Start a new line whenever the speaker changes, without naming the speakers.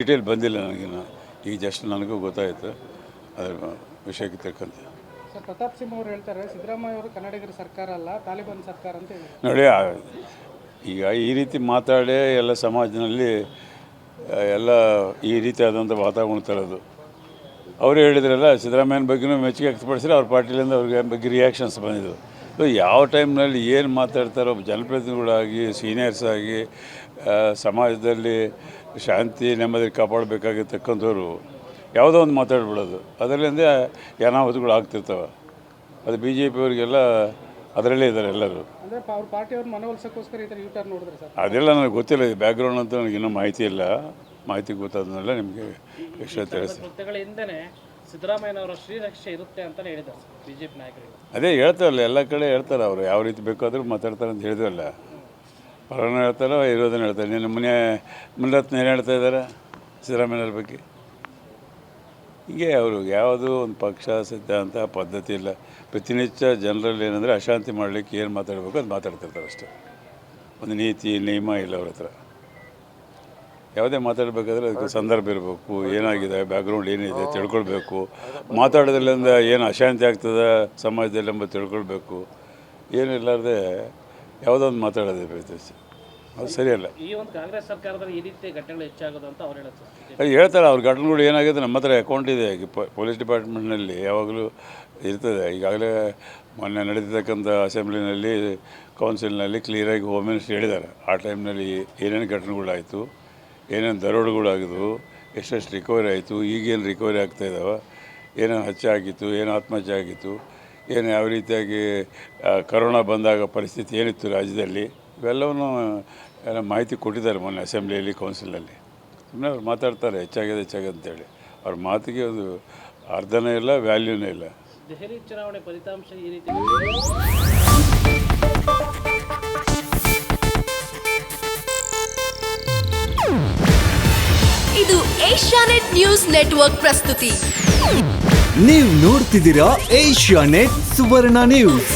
Detail ಬಂದಿಲ್ಲ ನನಗಿನ್ನು. ಈಗ just ನನಗೂ ಗೊತ್ತಾಯಿತು ಅದರ ವಿಷಯಕ್ಕೆ ತಕ್ಕಂತೆ.
ಸರ್, ಪ್ರತಾಪ್ ಸಿಂಹ ಅವರು ಹೇಳ್ತಾರೆ ಸಿದ್ದರಾಮಯ್ಯ ಅವರು ಕನ್ನಡಿಗರ ಸರ್ಕಾರ ಅಲ್ಲ, ತಾಲಿಬಾನ್ ಸರ್ಕಾರ ಅಂತ ಹೇಳಿ.
ನೋಡಿ, ಈಗ ಈ ರೀತಿ ಮಾತಾಡಿ ಎಲ್ಲ ಸಮಾಜದಲ್ಲಿ ಎಲ್ಲ ಈ ರೀತಿಯಾದಂಥ ವಾತಾವರಣ ತರೋದು. ಅವರು ಹೇಳಿದ್ರಲ್ಲ, ಸಿದ್ದರಾಮಯ್ಯನ ಬಗ್ಗೆನೂ ಮೆಚ್ಚುಗೆ ವ್ಯಕ್ತಪಡಿಸಿದ್ರೆ ಅವ್ರ ಪಾರ್ಟಿಲಿಂದ ಅವ್ರಿಗೆ ಬಗ್ಗೆ ರಿಯಾಕ್ಷನ್ಸ್ ಬಂದಿದ್ದು. ಯಾವ ಟೈಮ್ನಲ್ಲಿ ಏನು ಮಾತಾಡ್ತಾರೋ ಜನಪ್ರತಿನಿಧಿಗಳಾಗಿ, ಸೀನಿಯರ್ಸ್ ಆಗಿ, ಸಮಾಜದಲ್ಲಿ ಶಾಂತಿ ನೆಮ್ಮದಿ ಕಾಪಾಡಬೇಕಾಗಿರ್ತಕ್ಕಂಥವ್ರು ಯಾವುದೋ ಒಂದು ಮಾತಾಡ್ಬಿಡೋದು, ಅದರಿಂದ ಅನಾಹುತಗಳು ಆಗ್ತಿರ್ತವೆ. ಅದು ಬಿ ಜೆ ಪಿಯವರಿಗೆಲ್ಲ ಅದರಲ್ಲೇ ಇದ್ದಾರೆ ಎಲ್ಲರೂ.
ಅಂದರೆ ಅವ್ರ ಪಾರ್ಟಿಯವ್ರ ಮನವೊಲಿಸೋಕ್ಕೋಸ್ಕರ ಈ ಥರ ಯೂ ಟರ್ನ್ ನೋಡಿದ್ರೆ ಸರ್?
ಅದೆಲ್ಲ ನನಗೆ ಗೊತ್ತಿಲ್ಲ, ಇದು ಬ್ಯಾಕ್ಗ್ರೌಂಡ್ ಅಂತ ನನಗೆ ಇನ್ನೂ ಮಾಹಿತಿ ಇಲ್ಲ. ಮಾಹಿತಿ ಗೊತ್ತಾದ್ಮೇಲೆ ನಿಮಗೆ ಎಷ್ಟು ತಿಳಿಸಿ.
ಕೃತ್ಯಗಳಿಂದನೇ ಸಿದ್ದರಾಮಯ್ಯನವರ ಶ್ರೀರಕ್ಷೆ ಇರುತ್ತೆ ಅಂತ ಹೇಳಿದ್ದಾರೆ ಬಿಜೆಪಿ ನಾಯಕರು.
ಅದೇ ಹೇಳ್ತಾರಲ್ಲ, ಎಲ್ಲ ಕಡೆ ಹೇಳ್ತಾರೆ ಅವರು, ಯಾವ ರೀತಿ ಬೇಕಾದರೂ ಮಾತಾಡ್ತಾರೆ ಅಂತ ಹೇಳಿದ್ವಲ್ಲ. ಪರನೂ ಹೇಳ್ತಾರೋ ಇರೋದನ್ನು ಹೇಳ್ತಾರೆ. ನಿನ್ನ ಮುನಿರತ್ನ ಏನು ಹೇಳ್ತಾ ಇದ್ದಾರೆ ಸಿದ್ದರಾಮಯ್ಯವ್ರ ಬಗ್ಗೆ? ಹೀಗೆ ಅವರು ಯಾವುದೂ ಒಂದು ಪಕ್ಷ ಸಿದ್ಧಾಂತ ಪದ್ಧತಿ ಇಲ್ಲ. ಪ್ರತಿನಿತ್ಯ ಜನರಲ್ಲಿ ಏನಂದರೆ ಅಶಾಂತಿ ಮಾಡಲಿಕ್ಕೆ ಏನು ಮಾತಾಡಬೇಕು ಅದು ಮಾತಾಡ್ತಿರ್ತಾರೆ ಅಷ್ಟೇ. ಒಂದು ನೀತಿ ನಿಯಮ ಇಲ್ಲ ಅವ್ರ ಹತ್ರ. ಯಾವುದೇ ಮಾತಾಡಬೇಕಾದ್ರೆ ಅದಕ್ಕೆ ಸಂದರ್ಭ ಇರಬೇಕು, ಏನಾಗಿದೆ ಬ್ಯಾಕ್ಗ್ರೌಂಡ್ ಏನಿದೆ ತಿಳ್ಕೊಳ್ಬೇಕು. ಮಾತಾಡೋದ್ರಿಂದ ಏನು ಅಶಾಂತಿ ಆಗ್ತದೆ ಸಮಾಜದಲ್ಲಿ ಎಂಬುದು ತಿಳ್ಕೊಳ್ಬೇಕು. ಏನು ಇಲ್ಲಾರ್ದೆ ಯಾವುದೋ ಒಂದು ಮಾತಾಡೋದೇ ಪ್ರಯತ್ನಿಸಿ, ಅದು ಸರಿಯಲ್ಲ.
ಈ ಒಂದು ಕಾಂಗ್ರೆಸ್ ಸರ್ಕಾರದಲ್ಲಿ ಈ ರೀತಿ ಘಟನೆಗಳು ಹೆಚ್ಚಾಗೋದು ಅಂತ ಅವ್ರು ಹೇಳುತ್ತೆ.
ಅದು ಹೇಳ್ತಾರೆ, ಅವ್ರ ಘಟನೆಗಳು ಏನಾಗಿದೆ ನಮ್ಮ ಹತ್ರ ಅಕೌಂಟ್ ಇದೆ. ಪೊಲೀಸ್ ಡಿಪಾರ್ಟ್ಮೆಂಟ್ನಲ್ಲಿ ಯಾವಾಗಲೂ ಇರ್ತದೆ. ಈಗಾಗಲೇ ಮೊನ್ನೆ ನಡೆದಿರ್ತಕ್ಕಂಥ ಅಸೆಂಬ್ಲಿನಲ್ಲಿ ಕೌನ್ಸಿಲ್ನಲ್ಲಿ ಕ್ಲಿಯರಾಗಿ ಹೋಮ್ ಮಿನಿಸ್ಟರ್ ಹೇಳಿದ್ದಾರೆ, ಆ ಟೈಮ್ನಲ್ಲಿ ಏನೇನು ಘಟನೆಗಳಾಯಿತು, ಏನೇನು ದರೋಡೆಗಳಾಗಿದ್ವು, ಎಷ್ಟೆಷ್ಟು ರಿಕವರಿ ಆಯಿತು, ಈಗೇನು ರಿಕವರಿ ಆಗ್ತಾಯಿದ್ದಾವೆ, ಏನೇನು ಹತ್ಯೆ ಆಗಿತ್ತು, ಏನು ಆತ್ಮಹತ್ಯೆ ಆಗಿತ್ತು, ಏನು ಯಾವ ರೀತಿಯಾಗಿ ಕರೋನಾ ಬಂದಾಗ ಪರಿಸ್ಥಿತಿ ಏನಿತ್ತು ರಾಜ್ಯದಲ್ಲಿ, ಇವೆಲ್ಲವನ್ನು ಎಲ್ಲ ಮಾಹಿತಿ ಕೊಟ್ಟಿದ್ದಾರೆ ಮೊನ್ನೆ ಅಸೆಂಬ್ಲಿಯಲ್ಲಿ ಕೌನ್ಸಿಲ್ನಲ್ಲಿ. ಸುಮ್ಮನೆ ಅವ್ರು ಮಾತಾಡ್ತಾರೆ ಹೆಚ್ಚಾಗಿದೆ ಅಂತೇಳಿ. ಅವ್ರ ಮಾತಿಗೆ ಒಂದು ಅರ್ಧನೇ ಇಲ್ಲ, ವ್ಯಾಲ್ಯೂನೇ ಇಲ್ಲ.
ದೆಹಲಿ ಚುನಾವಣೆ ಫಲಿತಾಂಶ ಈ ರೀತಿ
ಇದು ಏಷ್ಯಾನೆಟ್ ನ್ಯೂಸ್ ನೆಟ್ವರ್ಕ್ ಪ್ರಸ್ತುತಿ.
ನೀವು ನೋಡ್ತಿದ್ದೀರಾ ಏಷ್ಯಾನೆಟ್ ಸುವರ್ಣ ನ್ಯೂಸ್.